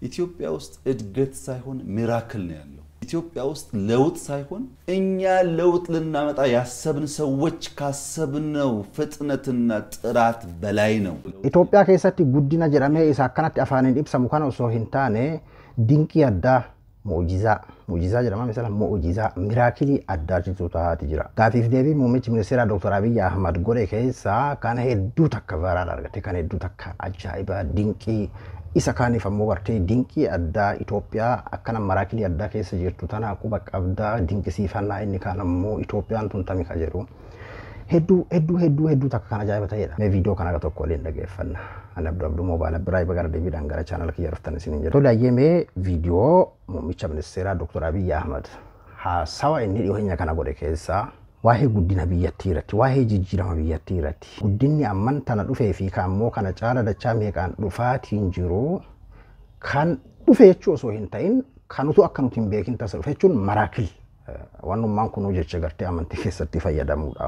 ኢትዮጵያ ውስጥ እድገት ሳይሆን ሚራክል ነው ያለው። ኢትዮጵያ ውስጥ ለውጥ ሳይሆን እኛ ለውጥ ልናመጣ ያሰብን ሰዎች ካሰብነው ፍጥነትና ጥራት በላይ ነው። ኢትዮጵያ ከሰቲ ጉዲና ጀራሜ ኢሳካናት አፋኔን ኢብሰሙ ካና ሶ ሂንታኔ ዲንቂ ያዳ ሙጂዛ ጀራማ mesela ሙጂዛ ሚራክሊ አዳጅቱ ታሃት ጅራ ጋፊፍ ዴቢ ሙሚች ሚኒስትር ዶክተር አብይ አህመድ ጎሬ ከይሳ ካና ሄዱ ተከባራ አርገቴ ካና ሄዱ ተካ አጃይባ ዲንቂ isa kaaniif ammoo gartee dinqii addaa Itoophiyaa akkana maraakilii addaa keessa jirtu tana quba qabdaa dinqisiifannaa inni kaan ammoo Itoophiyaan tun tamii ka jedhu hedduu takka kana ajaa'iba ta'edha. Mee viidiyoo kana tokko waliin dhageeffanna. Ani Abduu Moobaala biraa gara deebiidhaan gara chaanal kiyya raftan isin jedhu. Tolaayyee mee viidiyoo muummicha ministeeraa Dr. Abiy Ahmed haasawa inni dhiyeenya kana godhe keessaa waa'ee guddina biyyattii irratti waa'ee jijjiirama biyyattii irratti guddinni amman tana dhufee fi kaammoo kana caala dachaa meeqaan dhufaatiin jiru kan dhufe jechuu osoo hin ta'in kan utuu akka nuti hin beekin tasa dhufe jechuun maraakil wannummaan kunuu jecha gartee amantii keessatti fayyadamuudha.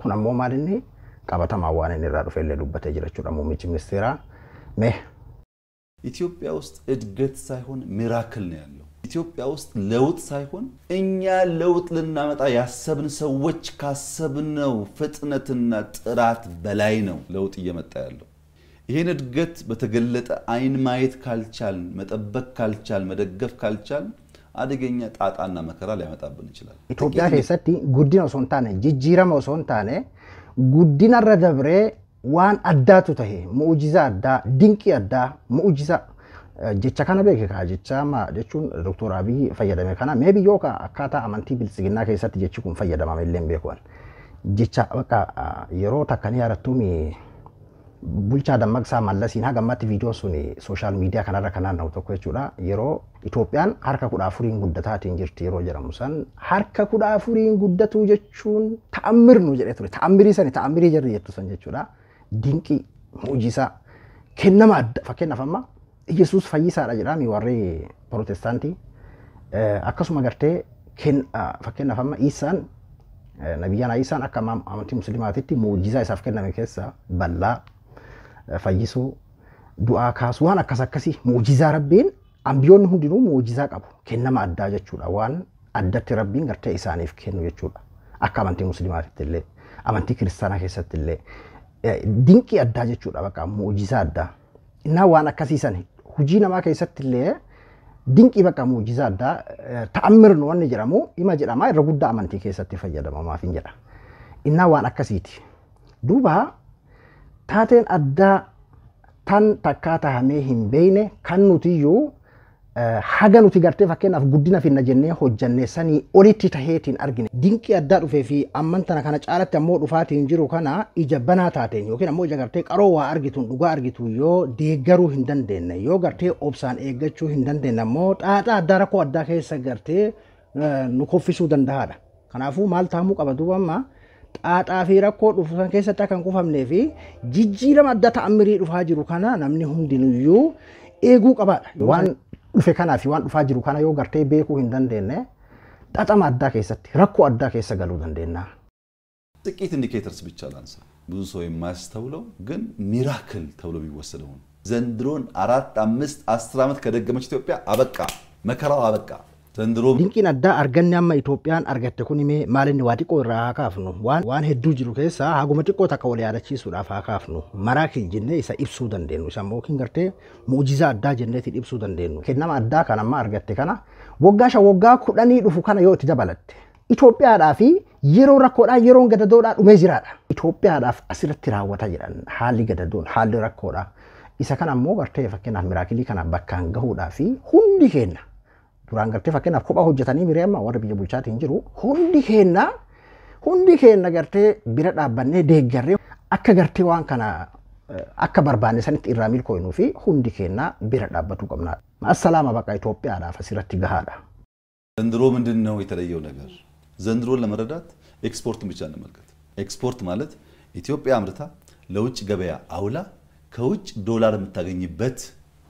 Kun ammoo maalinni qabatamaa waan inni irraa dhufe illee dubbatee jira jechuudha muummichi ministeeraa. Mee ኢትዮጵያ ውስጥ እድገት ሳይሆን ሚራክል ነው ያለው። ኢትዮጵያ ውስጥ ለውጥ ሳይሆን እኛ ለውጥ ልናመጣ ያሰብን ሰዎች ካሰብነው ፍጥነትና ጥራት በላይ ነው ለውጥ እየመጣ ያለው። ይሄን እድገት በተገለጠ አይን ማየት ካልቻል መጠበቅ ካልቻል መደገፍ ካልቻል አደገኛ ጣጣና መከራ ሊያመጣብን ይችላል። ኢትዮጵያ ከሰቲ ጉዲና ሶንታኔ ጅጅራማ ሶንታኔ ጉዲና ረደብሬ ዋን አዳቱ ተሄ ሙጂዛ አዳ ዲንቂ አዳ ሙጂዛ jecha kana beeke ka jecha ma jechuun Dr. Abiy fayyadame kana maybe yoka akkata amantii bilisiginaa keessatti jechi kun fayyadamame illee beekuwan jecha bakka yeroo takkanii yaarattuumi bulchaa dammaqsaa mallasiin hagammatti viidiyoo suni social media kanarra kanaan ta'u tokko jechuudha yeroo Itoophiyaan harka 14 guddataatiin jirti yeroo jedhamu san harka 14 guddatu jechuun ta'ammir nu jedhee ture ta'ammirii jirri jettu san jechuudha dinqi mujiisa kennama adda fakkeenyaaf amma Yesus fayyisaadha jedhami warri protestantii akkasuma gartee fakkeenyaaf amma Isaan nabiyyaan Isaan akka amantii musliimaatitti muujizaa isaaf kenname keessa bal'aa fayyisuu du'aa kaasuu waan akkasii muujizaa rabbiin ambiyoonni hundinuu muujizaa qabu kennama addaa jechuudha waan addatti rabbiin gartee isaaniif kennu jechuudha akka amantii musliimaatitti illee amantii kiristaanaa keessatti illee dinqii addaa jechuudha bakka muujizaa addaa innaa waan akkasiisan hujii namaa keessatti illee dinqii bakka muujizaa addaa ta'ammirnu wanni jedhamu ima jedhamaa irra guddaa amantii keessatti fayyadamamaaf hin jedha. Innaa waan akkasiiti. Duuba taateen addaa tan takkaa tahamee hin beeyne kan nutiyyuu haga nuti gartee fakkeenyaaf guddina finna jennee hojjannee sanii olitti taheetiin argine dinqii addaa dhufee fi amman tana kana caalatti ammoo dhufaatiin jiru kana ija banaa taateen yookiin ammoo ija gartee qaroo waa argituun dhugaa argitu yoo deeggaruu hin dandeenye yoo gartee obsaan eeggachuu hin dandeenye ammoo xaaxaa addaa rakkoo addaa keessa gartee nu koffisuu danda'aadha. Kanaafuu maal taamuu qaba duuba amma xaaxaa fi rakkoo dhufusan keessatti akka hin kufamnee fi jijjiirama adda ta'ammirii dhufaa jiru kana namni hundinuyyuu eeguu qabaadha. Waan dhufe kanaa fi waan dhufaa jiru kana yoo gartee beekuu hin dandeenye xaxama addaa keessatti rakkoo addaa keessa galuu dandeenya. ጥቂት ኢንዲኬተርስ ብቻ ላንሳ ብዙ ሰው የማያስተውለው ግን ሚራክል ተብሎ የሚወሰደው ዘንድሮን 4 5 10 ዓመት ከደገመች ኢትዮጵያ አበቃ መከራው አበቃ ዘንድሮ dinqiin addaa arganne amma Itoophiyaan argatte kun imee maalinni waa xiqqoo irraa haa kaafnu waan hedduu jiru keessaa haguma xiqqoo takka wal yaadachiisuudhaaf haa kaafnu maraakil jennee isa ibsuu dandeenyu isa immoo kin gartee muujizaa addaa jenneetiin ibsuu dandeenyu kennama addaa kan amma argatte kana waggaa 10 dhufu kana yoo itti dabalatte Itoophiyaadhaaf yeroo rakkoodhaa yeroon gadadoodhaa dhumee jiraadha. Itoophiyaadhaaf asirratti raawwata jedhan haalli gadadoon haalli rakkoodhaa isa kana ammoo gartee fakkeenyaaf miraakilii kana bakkaan gahuudhaa fi hundi kenna. Duraan gartee fakkeenyaaf kophaa hojjetanii mireemma warra biyya bulchaatiin jiru hundi kenna gartee bira dhaabbannee deeggarree akka gartee waan kana akka barbaanne sanitti irraa milkooyinuu fi hundi kenna bira dhaabbatuu qabna. Assalaama bakka Itoophiyaadhaaf asirratti gahaadha. ዘንድሮ ምንድነው የተለየው ነገር? ዘንድሮን ለመረዳት ኤክስፖርትን ብቻ እንመልከት። ኤክስፖርት ማለት ኢትዮጵያ አምርታ ለውጭ ገበያ አውላ ከውጭ ዶላር የምታገኝበት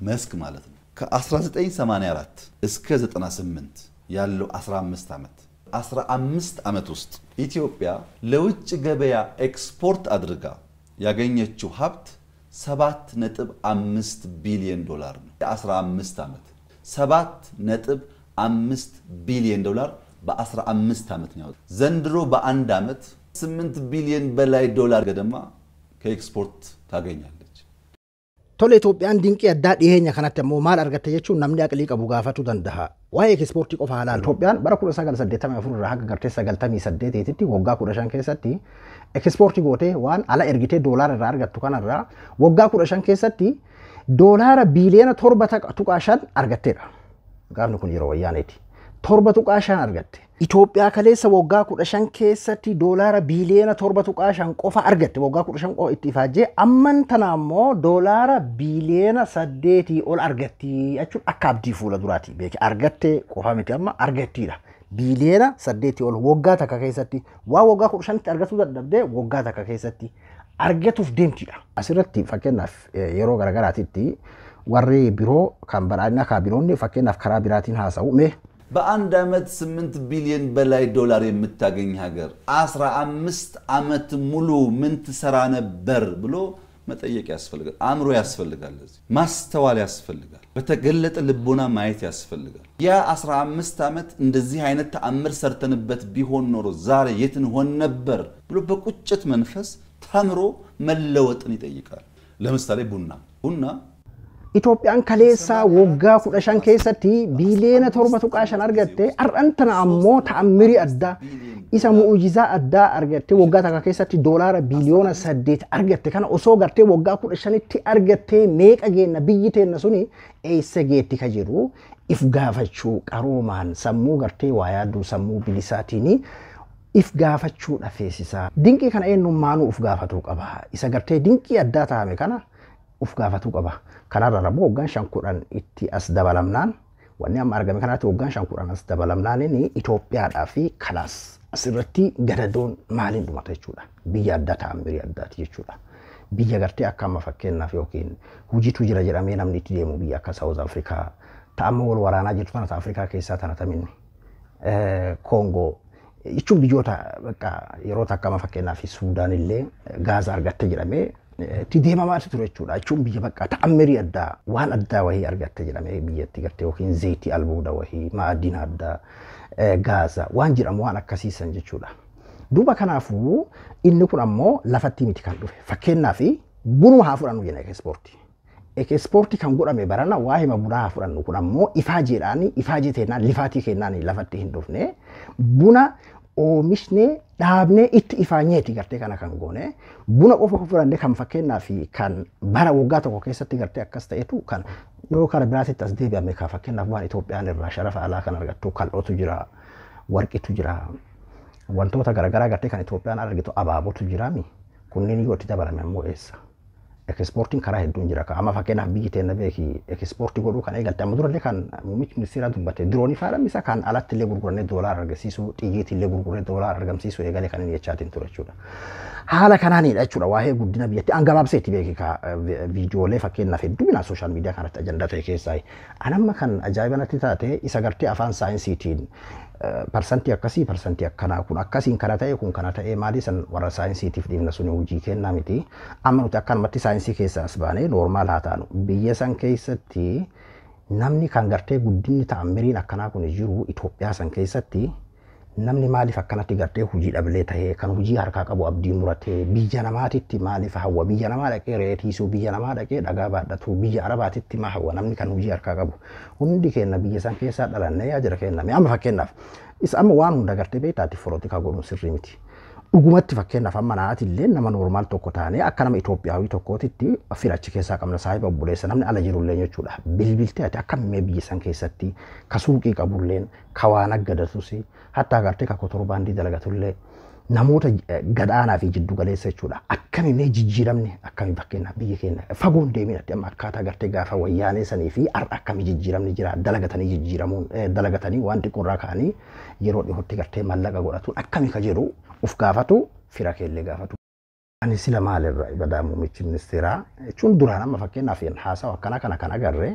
መስክ ማለት ነው። ከ1984 እስከ 98 ያለው 15 ዓመት ውስጥ ኢትዮጵያ ለውጭ ገበያ ኤክስፖርት አድርጋ ያገኘችው ሀብት 7.5 ቢሊዮን ዶላር ነው። የ15 ዓመት 7.5 ቢሊዮን ዶላር በ15 ዓመት ነው። ዘንድሮ በአንድ ዓመት 8 ቢሊዮን በላይ ዶላር ገደማ ከኤክስፖርት ታገኛለች። ቶሎ ኢትዮጵያን ድንቂ አዳ ዲሄኛ ከናተ ሞ ማል አርገተ jechuun namni aqlii qabu gaafatu danda'a. Waa'ee ekspoortii qofa haalaan Itoophiyaan bara 1984 irraa hanga gartee 98 tti waggaa 15 keessatti ekspoortii gootee waan ala ergitee doolaara irraa argattu kanarraa waggaa 15 keessatti doolaara biiliyoona 7.5 argatteedha. Gaafni kun yeroo wayyaaneeti. 7.5 argatte. Itoophiyaa kaleessa waggaa 15 keessatti doolaara biiliyoona 7.5 qofa argatte. Waggaa 15 qofa itti ifaajee amman tana immoo doolaara biiliyoona 8 ol argatti jechuun akka abdii fuula duraati. Beeki argatte qofa miti amma argattiidha. Biiliyoona 8 ol waggaa takka keessatti waa waggaa 15 tti argatu dadhabdee waggaa takka keessatti argatuuf deemtiidha. Asirratti fakkeenyaaf yeroo garagaraatitti warri biroo kan badhaadhina kaabinoonni fakkeenyaaf karaa biraatiin haasa'u mee በአንድ ዓመት 8 ቢሊዮን በላይ ዶላር የምታገኝ ሀገር 15 ዓመት ሙሉ ምን ትሰራ ነበር ብሎ መጠየቅ ያስፈልጋል። አእምሮ ያስፈልጋል። ለዚህ ማስተዋል ያስፈልጋል። በተገለጠ ልቦና ማየት ያስፈልጋል። ያ 15 ዓመት እንደዚህ አይነት ተአምር ሰርተንበት ቢሆን ኖሮ ዛሬ የትን ሆን ነበር ብሎ በቁጭት መንፈስ ተምሮ መለወጥን ይጠይቃል። ለምሳሌ ቡና Itoophiyaan kaleessa waggaa 15 keessatti biiliyoona 7.5 argatte ar'antana ammoo ta'ammirii addaa isa mu'ujizaa addaa argatte waggaa takka keessatti doolaara biiliyoona 8 argatte kana osoo gartee waggaa 15 tti argatte meeqa geenna biyyi teenna suni eessa geetti ka jiru if gaafachuu qaroomaan sammuu gartee waa yaaduu sammuu bilisaatiin if gaafachuu dhafeessisa. Dinqii kana eenyummaanuu uf gaafatuu qaba. Isa gartee dinqii addaa taa'ame kana uf gaafatuu qaba. Kanarra rabbo waggaan 5 itti as dabalamnaan wanni amma argame kanaatti waggaan 5 as dabalamnaan inni Itoophiyaadhaa fi kalaas asirratti gadadoon maaliin dhumata jechuudha. Biyya adda ta'ammirii addaati jechuudha. Biyya gartee akka amma fakkeenyaaf yookiin hojiitu jira jedhamee namni itti deemu biyya akka South Africa ta'amma wal waraanaa jirtu kana Afrikaa keessaa tana taminni Kongo jechuun biyyoota bakka yeroo takka amma fakkeenyaaf Suudaan illee gaazaa argatte jedhamee ti deemamaa ture jechuudha. Jechuun biyya bakka ta'ammirii addaa waan addaa wahii argatte jedhamee biyyatti gartee yookiin zayitii albuuda wahii ma'adina addaa gaaza waan jedhamu waan akkasiisan jechuudha. Duuba kanaafuu inni kun ammoo lafatti miti kan dhufe. Fakkeenyaaf bunuma haa fudhannu jenna ekspoortii. Ekspoortii kan godhame barana waa hima bunaa haa fudhannu kun ammoo ifaajee teennaan lifaatii kennaan lafatti hin dhufne buna oomishne dhaabne itti ifaanyeeti gartee kana kan goone buna qofa fudhannee kan fakkeenyaaf kan bara waggaa tokko keessatti gartee akkas ta'etu kan yoo kana biraatitti as deebi'ame kan fakkeenyaaf waan Itoophiyaan irraa sharafa alaa kan argattu kal'ootu jira warqitu jira wantoota garaagaraa gartee kan Itoophiyaan argitu abaabotu jiraami kunneen yoo itti dabalame ammoo eessa ekspoortiin karaa hedduun jira amma fakkeenyaaf biyyi teenya beeki ekspoortii godhuu kan eegalte amma durallee kan muummichi ministeeraa dubbate diroonii faadhamisa kan alatti illee gurgurannee doolaara argamsiisuu xiyyeetii illee gurgurannee doolaara argamsiisuu eegalee kan inni jechaatiin ture jechuudha. Haala kanaanidha jechuudha waa'ee guddina biyyatti gabaabseetti beeki viidiyoolee fakkeenyaaf hedduminaan sooshaal miidiyaa kanatti ajandaa ta'e keessaa anamma kan ajaa'iba natti taate isa gartee afaan saayinsiitiin parsantii akkanaa kun akkasiin kana ta'e kun kana ta'e maali san warra saayinsiitiif dhimma suni hojii kennaa miti amma nuti akkanumatti saayinsii keessaa as baanee noormaal haa taanu biyya san keessatti namni kan gartee guddinni ta'ammiriin akkanaa kun jiru Itoophiyaa san keessatti namni maaliif akkanatti gartee hojii dhabilee ta'ee kan hojii harkaa qabu abdii muratee biyya namaatitti maaliif hawwa biyya namaa dhaqee reetiisuu biyya namaa dhaqee dhagaa baadhatu biyya arabaatitti maa hawwa namni kan hojii harkaa qabu hundi keenya biyya san keessaa dhalannee yaajira kenname amma fakkeenyaaf isa amma waan hunda gartee beektaatti forootikaa godhuun sirrii miti. Dhugumatti fakkeenyaaf amma naati illee nama noormaal tokko taane akka nama Itoophiyaawii tokkootitti filachi keessaa qabna saahiba obboleessa namni ala jirullee jechuudha. Bilbiltee ati akka mee biyya san keessatti ka suuqii qabulleen ka waan aggadatus hatta agartee ka kotorbaandii dalagatullee namoota gadaanaa fi jiddu galeessa jechuudha. Akkami mee jijjiiramne akkami fakkeenyaaf biyya keenya fagoon deeminatti amma akkaataa agartee gaafa wayyaanee sanii fi har'a akkami jijjiiramne jira dalagatanii jijjiiramuun dalagatanii waan xiqqoorraa ka'anii yeroo dhihootti gartee mallaqa godhatuun akkami ka jedhu uf gaafatu fira keellee gaafatu. Ani sila maalirra ibadaa muummichi ministeeraa jechuun duraan amma fakkeenyaaf haasawa akkana kana kan agarree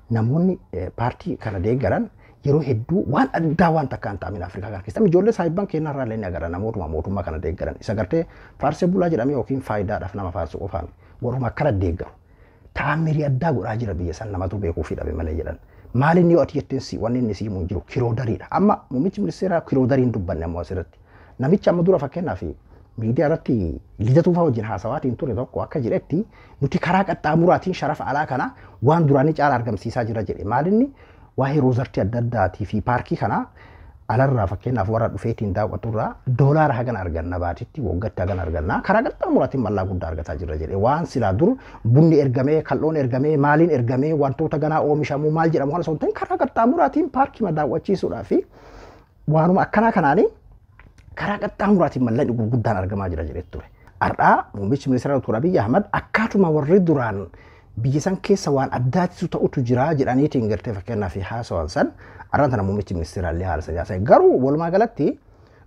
namoonni paartii kana deeggaran yeroo hedduu waan addaa waan takka hin taa'amin Afrikaa kana keessa ijoollee saayibban kennaa irraa illee agarra namootuma mootummaa kana deeggaran isa gartee faarsee bulaa jedhamee yookiin faayidaadhaaf nama faarsu qofaan warruma akkana deeggaru taa'ammirii addaa godhaa jira biyya san namatu beekuu fi dhabe malee jedhan maalin yoo ati jetteen si wanni inni si himu jiru kiroodariidha amma muummichi ministeeraa kiroodariin dubbanne ammoo asirratti namicha amma dura fakkeenyaaf miidiyaa irratti lidatuu fa'aa wajjin haasawaatiin ture tokko akka jedhetti nuti karaa qaxxaamuraatiin sharafa alaa kana waan duraanii caala argamsiisaa jira jedhe maalinni waa'ee roozartii adda addaatii fi paarkii kana alarraa fakkeenyaaf warra dhufeetiin daawwaturraa doolaara hagan arganna baatitti waggaatti hagan arganna karaa qaxxaamuraatiin mallaa guddaa argataa jira jedhe waan silaa dur bunni ergamee kal'oon ergamee maaliin ergamee wantoota ganaa oomishamuu maal jedhamu kana osoo hin ta'in karaa qaxxaamuraatiin paarkii madaawwachiisuudhaa fi waanuma akkanaa kanaanii karaa qaxxaamuraatiin mallan gurguddaan argamaa jira jedhee ture. Har'aa muummichi ministeera Dr. Abiy Ahmad akkaatuma warri duraan biyya san keessa waan addaatisu ta'utu jira jedhaniitiin gartee fakkeenyaaf haasawaan san har'aan tana muummichi ministeera illee haala sajaasaa garuu walumaa galatti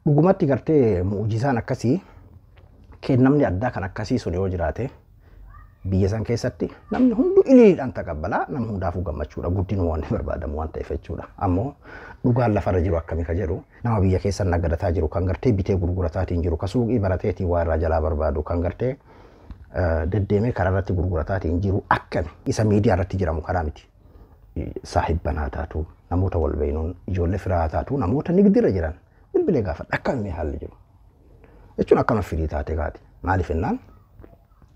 dhugumatti gartee mu'ujizaan akkasii kennamni addaa kan akkasii sun yoo jiraate biyya san keessatti namni hundu iliidhaan taqabbalaa namni hundaafuu gammachuudha guddinuu waan barbaadamu waan ta'eef jechuudha ammoo dhugaan lafarra jiru akkamii ka jedhu nama biyya keessa nagadataa jiru kan gartee bitee gurgurataatiin jiru ka suuqii barateetii waa irraa jalaa barbaadu kan gartee deddeemee karaa irratti gurgurataatiin jiru akkami isa miidiyaa irratti jiramu karaa miti saahibbanaa taatu namoota wal beeynuun ijoollee firaa taatu namoota nigdirra jiran bilbilee gaafadha akkami haalli jiru jechuun akkama firii taate kaati maaliif ennaan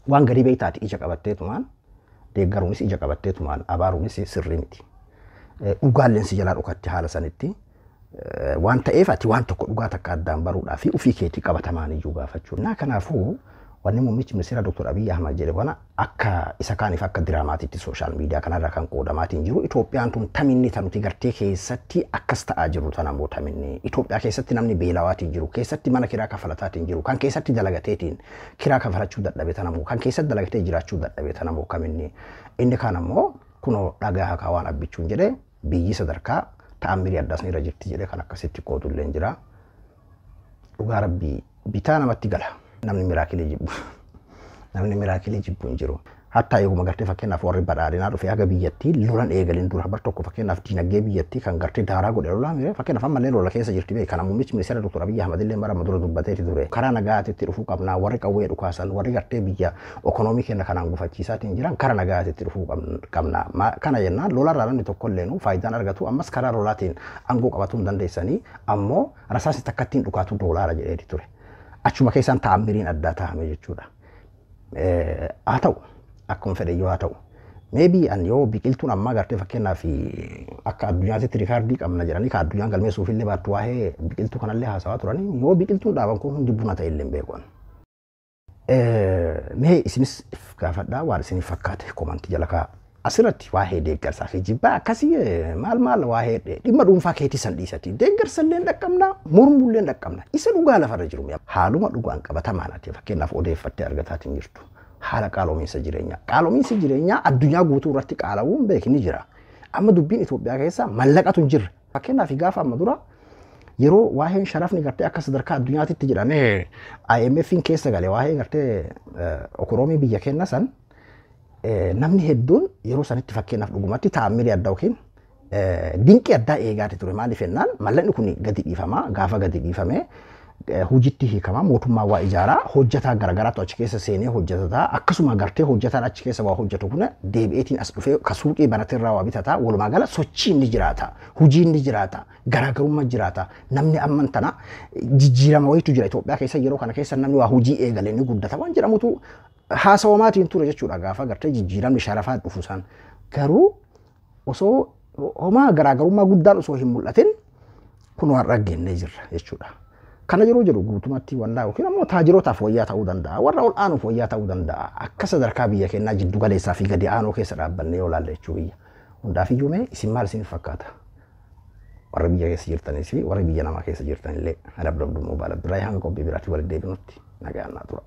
waan gadi beektaati ija qabatteetumaan deeggaruunis ija qabatteetumaan abaaruunis sirrii miti. Dhugaalleen si jalaa dhukatti haala sanitti waan ta'eef ati waan tokko dhugaa takka addaan baruudhaa fi ofii keetii qabatamaan iyyuu gaafachuu. Kanaafuu wanni muummichi ministeera Dr. Abiy Ahmad jedhe kana akka isa kaaniif akka diraamaatiitti sooshaal miidiyaa kanarra kan qoodamaatiin jiru Itoophiyaan tun taminni tanuti gartee keessatti akkas ta'aa jiru tana immoo taminni Itoophiyaa keessatti namni beelawaatiin jiru keessatti mana kiraa kafalataatiin jiru kan keessatti dalagateetiin kiraa kafalachuu dadhabe tana immoo kan keessatti dalagatee jiraachuu dadhabe tana immoo kaminni inni kaan immoo kunoo dhagaa hakaa waan abbichuun jedhe biyyi sadarkaa ta'ammirii addaasni irra jirti jedhe kan akkasitti qoodullee jira dhugaa rabbii bitaa namatti gala. Namni miraakilii jibbu hin jiru. Hatta eeguma gartee fakkeenyaaf warri badhaadhinaa dhufee haga biyyattii lolan eegalin dura bar tokko fakkeenyaaf diinagdee biyyattii kan gartee daaraa godhe lolaan fakkeenyaaf ammallee lola keessa jirti beeku kana muummichi ministeera Dr. Abiy Ahmad illee bara dura dubbateeti ture. Karaa nagaatiitti dhufuu qabnaa warri qawwee dhukaasan warri gartee biyya ikoonoomii keenya kanaan gufachiisaatiin jiran karaa nagaatiitti dhufuu qabnaa. Kana jennaan lolarraa namni tokko illee faayidaan argatu ammas karaa lolaatiin aangoo qabatuu hin dandeessanii ammoo rasaasni takkattiin dhukaatu doolaara jedheeti ture. Achuma keessaan ta'ammiriin addaa ta'ame jechuudha. Haa ta'u akkuma fedhe yoo haa ta'u maybe an yoo biqiltuun ammaa gartee fakkeenyaaf akka addunyaatti rikaardii qabna jedhanii ka addunyaan galmeessuuf illee baattu waa'ee biqiltuu kanallee haasawaa turanii yoo biqiltuun dhaaban kun hundi buna ta'e illee beekuun. Mee isinis gaafadhaa waan isiniif fakkaate komantii jala kaa asirratti waa'ee deeggarsaa fi jibbaa akkasii maal waa'ee dhimma dhuunfaa keetii san dhiisati deeggarsa illee dhaqqabna mormuu illee dhaqqabna isa dhugaa lafarra jiru haaluma dhugaan qabatamaan ati fakkeenyaaf odeeffattee argataatiin jirtu haala qaaloomiinsa jireenyaa addunyaa guutuu irratti qaala'uun beekni jira amma dubbiin Itoophiyaa keessa mallaqatu hin jirre fakkeenyaaf gaafa amma dura yeroo waa'een sharafni gartee akka sadarkaa addunyaatitti jedhamee IMF'n keessa galee waa'ee gartee ikoonoomii biyya keenya san namni hedduun yeroo sanitti fakkeenyaaf dhugumatti ta'ammirii addaa yookiin dinqii addaa eegaati ture maaliif jennaan mallaqni kun gadi dhiifama gaafa gadi dhiifame hojiitti hiikama mootummaa waa ijaaraa hojjetaa garagaraatu achi keessa seenee hojjetataa akkasuma gartee hojjetaan achi keessa waa hojjetu kun deebi'eetiin as dhufee kasuuqii banatirraa waa bitataa walumaa gala sochiin ni jiraata hojiin ni jiraata garaagarummaa jiraata namni amman tana jijjiirama wayitu jira Itoophiyaa keessa yeroo kana keessa namni waa hojii eegalee ni guddata waan jedhamutu haasawamaatiin ture jechuudha gaafa gartee jijjiiramni sharafaa dhufu san garuu osoo homaa garaagarummaa guddaan osoo hin mul'atin kun waan raggennee jirra jechuudha. Kana yeroo jedhu guutumatti wallaahi yookiin ammoo taajirootaaf wayyaa ta'uu danda'a warra ol aanuuf wayyaa ta'uu danda'a akka sadarkaa biyya keenyaa jiddu galeessaa fi gadi aanoo keessa dhaabbannee yoo ilaalle jechuu biyya hundaaf iyyuu mee isin maal isiniif fakkaata warra biyya keessa jirtanis fi warra biyya namaa keessa jirtanillee adabdabdummoo baala biraa hanga qophii biraatti walitti deebinutti nagaan naa tura.